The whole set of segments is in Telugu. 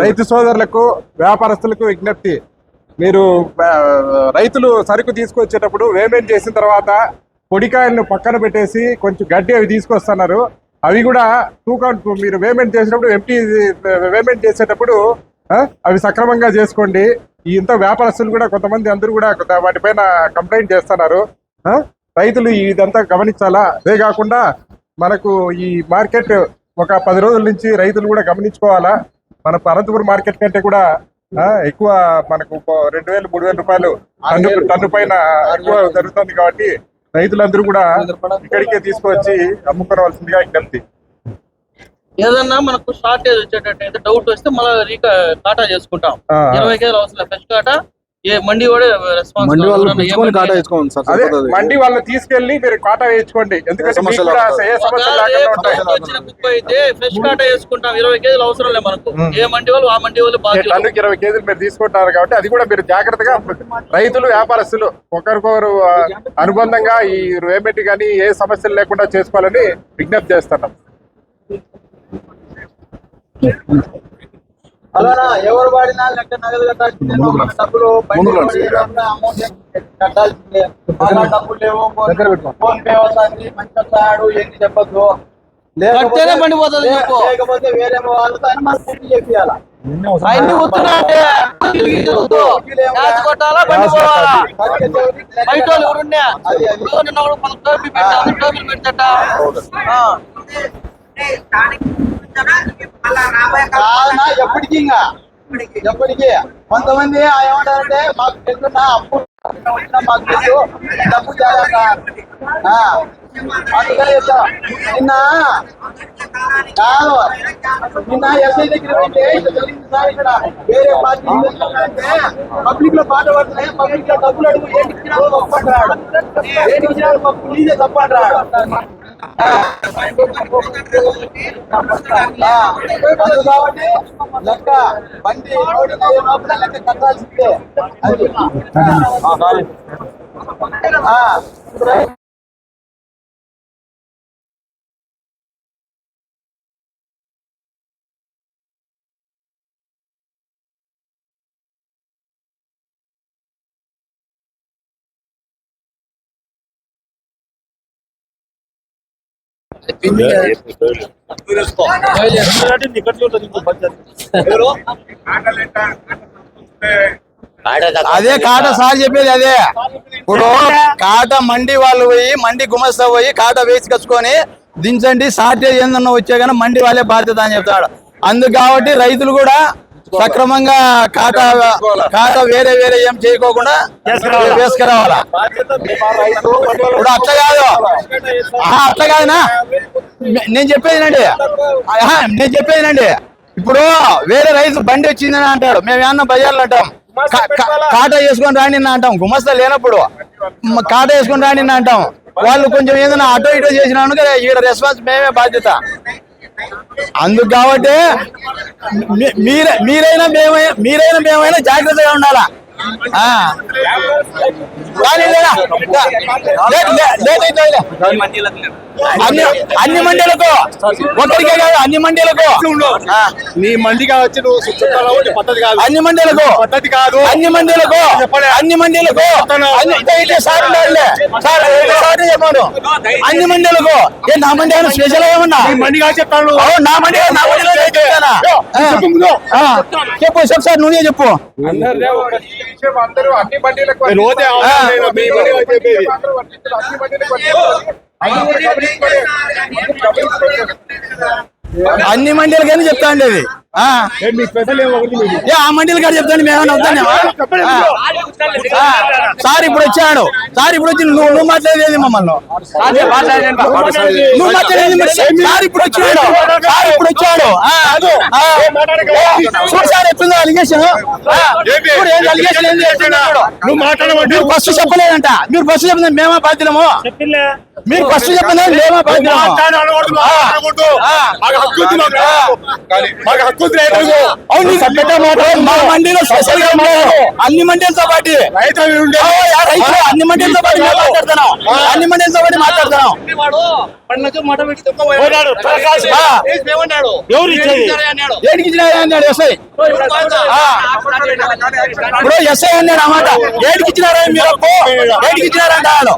రైతు సోదరులకు వ్యాపారస్తులకు విజ్ఞప్తి, మీరు రైతులు సరుకు తీసుకొచ్చేటప్పుడు వేమెంట్ చేసిన తర్వాత పొడికాయలను పక్కన పెట్టేసి కొంచెం గడ్డి అవి తీసుకొస్తున్నారు. అవి కూడా తూకం మీరు వేమెంట్ చేసేటప్పుడు వేమెంట్ చేసేటప్పుడు అవి సక్రమంగా చేసుకోండి. ఇంత వ్యాపారస్తులు కూడా కొంతమంది అందరూ కూడా వాటిపైన కంప్లైంట్ చేస్తున్నారు. రైతులు ఇదంతా గమనించాలా. అదే కాకుండా మనకు ఈ మార్కెట్ ఒక 10 రోజుల నుంచి రైతులు కూడా గమనించుకోవాలా. మన అనంతపురం మార్కెట్ కంటే కూడా ఎక్కువ మనకు 2000-3000 రూపాయలు టన్ను పైన ఎక్కువ జరుగుతుంది. కాబట్టి రైతులందరూ కూడా ఇక్కడికే తీసుకువచ్చి అమ్ముకోవాల్సిందిగా విజ్ఞప్తి. ఏదన్నా మనకు షార్టేజ్ వచ్చేటట్టు డౌట్ వస్తే మళ్ళీ కాటా చేసుకుంటాం. 20 కేజీలు అవసరం ఫ్రెష్ కాటా. ఏ మండి కూడా మండి వాళ్ళని తీసుకెళ్లి మీరు కాటా వేయించుకోండి. ఎందుకంటే బుక్ అయితే ఫ్రెష్ కాటా వేసుకుంటాం. 20 కేజీలు అవసరం లేదు మనకు. ఏ మండి వాళ్ళు ఆ మండి వాళ్ళు టన్నుకి 20 కేజీలు మీరు తీసుకుంటారు. కాబట్టి అది కూడా మీరు జాగ్రత్తగా రైతులు వ్యాపారస్తులు ఒకరికొకరు అనుబంధంగా ఈ వేమెంట్ కానీ ఏ సమస్యలు లేకుండా చేసుకోవాలని విజ్ఞప్తి చేస్తున్నాం. అలానా ఎవరు వాడినా లెక్క నగదు కట్టాల్సిందే. డబ్బులు అమౌంట్ కట్టాల్సిందే. డబ్బులు లేవు, ఫోన్ పే వస్తుంది, మంచి వస్తాడు, ఏంటి చెప్పద్దు. లేకపోతే వేరే వాళ్ళతో అయినా మనం పూర్తి చేయాలి. ఎప్పటికీ ఎప్పటికీ కొంతమంది ఏమంటారంటే మాకు తెలుసున్నా అప్పు వచ్చినా మాకు తెలుసు డబ్బు జాగ్రత్త నిన్న కాదు నిన్న ఎస్ఐ దగ్గర పోతే జరిగింది సార్. ఇక్కడ వేరే పార్టీ పబ్లిక్ లో పాట పడుతున్నాయి. పబ్లిక్ లో డబ్బులు అడుగు ఏంటి తప్పంటాడు, ఏంటి ప్లీజే తప్పంటాడు. కాబట్టి లెక్క బండి లోపల లెక్క కట్టాల్సిందే. అదే కాట సార్ చెప్పేది అదే. ఇప్పుడు కాట మండి వాళ్ళు పోయి మండి గుమస్తా పోయి కాట వేసుకొచ్చుకొని దించండి, షార్టేజ్ ఏందన్నా వచ్చే కానీ మండి వాళ్ళే బాధ్యత అని చెప్తాడు. అందుకు కాబట్టి రైతులు కూడా సక్రమంగా కాట వేరే ఏం చేయకోకుండా వేసుకురావాలా. ఇప్పుడు అట్లా కాదునా నేను చెప్పేదినండి. ఇప్పుడు వేరే రైతు బండి వచ్చిందని అంటాడు, మేము ఏమన్నా బజార్లు అంటాం కాట వేసుకొని రాని అంటాం. గుమస్తా లేనప్పుడు కాట వేసుకొని రాని అంటాం. వాళ్ళు కొంచెం ఏదైనా అటో ఇటో చేసినాను కదా ఈడ రెస్పాన్స్ మేమే బాధ్యత. అందుకు కాబట్టి మీరైనా మేమైనా జాగ్రత్తగా ఉండాలా. అన్ని మండీలకు ఒకరికే కాదు, అన్ని మండీలకు నీ మండి కావచ్చు నువ్వు పద్ధతి కాదు. అన్ని మండీలకు పద్ధతి కాదు. అన్ని మండీలకు అన్ని మండీలకు చెప్పాను. అన్ని మండీలకు నా మండి ఏమన్నా స్పెషల్ ఏమన్నా మండిగా చెప్తాను. నా మండి చెప్పు సార్, నువ్వే చెప్పు. అందరూ అన్ని బండిలకు అన్ని మండీలకైనా చెప్తా అండి. అది ఆ మండీల కాడ చెప్తాను. మేమన్నా వద్దాను సార్. ఇప్పుడు వచ్చాడు సార్, ఇప్పుడు వచ్చి నువ్వు మాట్లాడేది మమ్మల్ని నువ్వు మాట్లాడేది సార్. ఇప్పుడు వచ్చాడు చూడు సార్, ఎట్లుందో అలిగేషన్. నువ్వు మాట్లాడమంటే ఫస్ట్ చెప్పలేదంట. మీరు ఫస్ట్ చెప్పిన మేమా బాధ్యులము. మీరు ఫస్ట్ చెప్పిన మేమా బాధ్యులము. మాకు హక్కు ముఖ్యమంత్రి అయ్యాడు. అవును నీకు పెద్ద మాట. మా మండీలో స్పెషల్ గా ఉన్నారు అన్ని మండీలతో పాటు రైతులు అన్ని మండీలతో పాటు మాట్లాడుతున్నాం. అన్ని మండీలతో పాటు మాట్లాడుతున్నాం. ఎవరు ఇచ్చేది ఏడికి ఇచ్చినా అన్నాడు ఎస్ఐ. ఇప్పుడు ఎస్ఐ అన్నాడు అన్నమాట. ఏడికి ఇచ్చినారా మీరు అప్పు? ఏడికి ఇచ్చినారంట వాళ్ళు.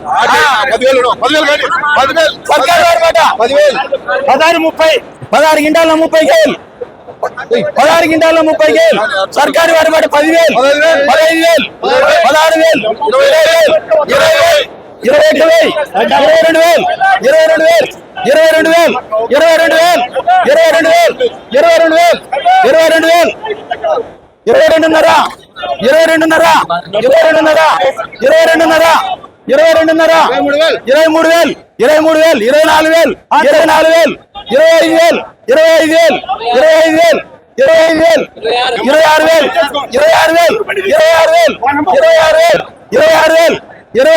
సర్కారు వారి మాట 16 గింటాల 30 కేలు 16 గింటాల 30 కేలు సర్కారు వారి మాట 10,000 15,000 16,000 20,000 21,000 22,000 22,000 22,000 22,000 22,000 22,000 22,000 22,500 22,500 22,500 22,500 22,500 23,000 23,000 24,000 24,000 25,000 25,000 25,000 25,000 26,000 26,000 26,000 26,000 26,000 26,500 26,500 26,500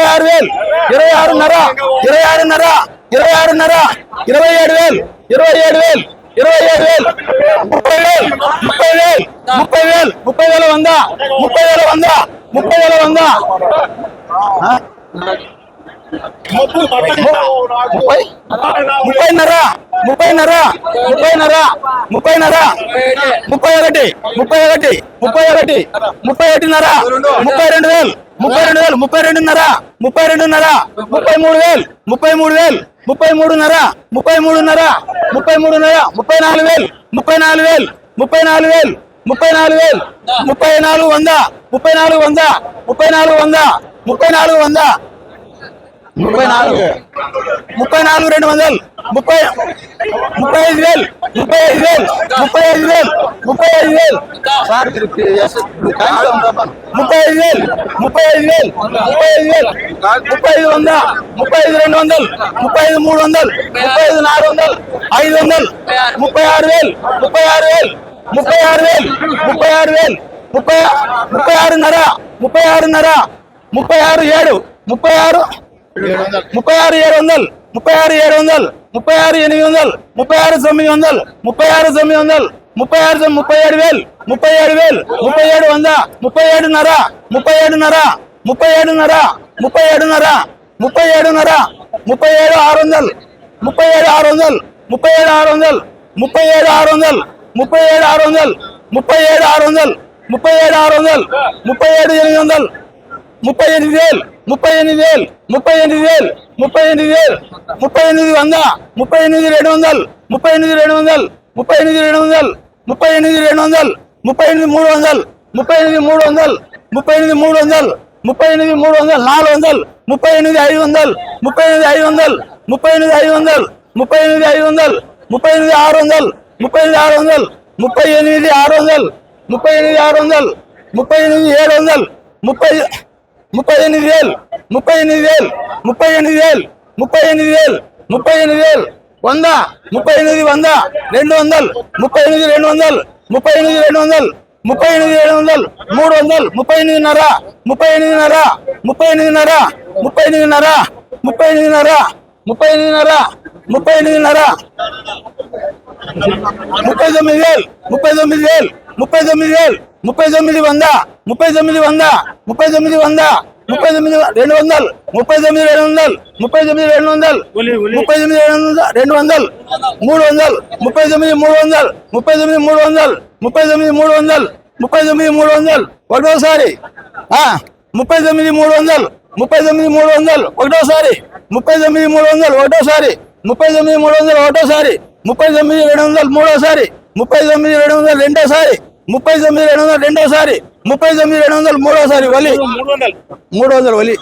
27,000 27,000 27,000 30,000 30,000 30,000 100 30,000 100 30,000 100 30,500 30,500 30,500 31 31 31 31,500 32,000 32,000 32,500 32,500 33,000 33,000 33,500 33,500 33,500 34,000 34,000 34,000 34,000 34 100 34 100 34 100 34 100 34 200 35,000 35,000 35,000 35,000 సార్ 35,000 35,000 35,000 35 100 35 200 35 300 35 400 500 36,000 36,000 36,000 36,000 36,500 36,500 36 7 36 36 700 36 700 36 800 36 900 36 900 36 37,000 37,000 37 100 37,500 37,500 37,500 37,500 37,500 37 600 37 600 37 600 37 600 37 600 37 600 37 600 37 800 38,000 38,000 38,000 38,000 38 100 38 200 38 200 38 200 38 200 38 300 38 300 38 300 38 300 400 38 500 38 500 38 500 38 500 38 600 38 600 38 600 38 600 38 700 38,000 38,000 38,000 38,000 38,000 38,000 100 38 100 200 38 200 38 200 38 700 300 38,500 38,500 38,500 38,500 38,500 38,500 38,500 39,000 39,000 39,000 39 100 39 100 39 100 39 200 39 200 39 200 39 200 300 39 300 39 300 39 300 39 300 ఒకటోసారి 39 300 39 300 ఒకటోసారి 39 300 ఒకటోసారి 39 300 ఒకటోసారి 39 200 మూడోసారి 39 200 రెండోసారి 39 200 రెండోసారి 39 200 మూడోసారి వలి 300 వలి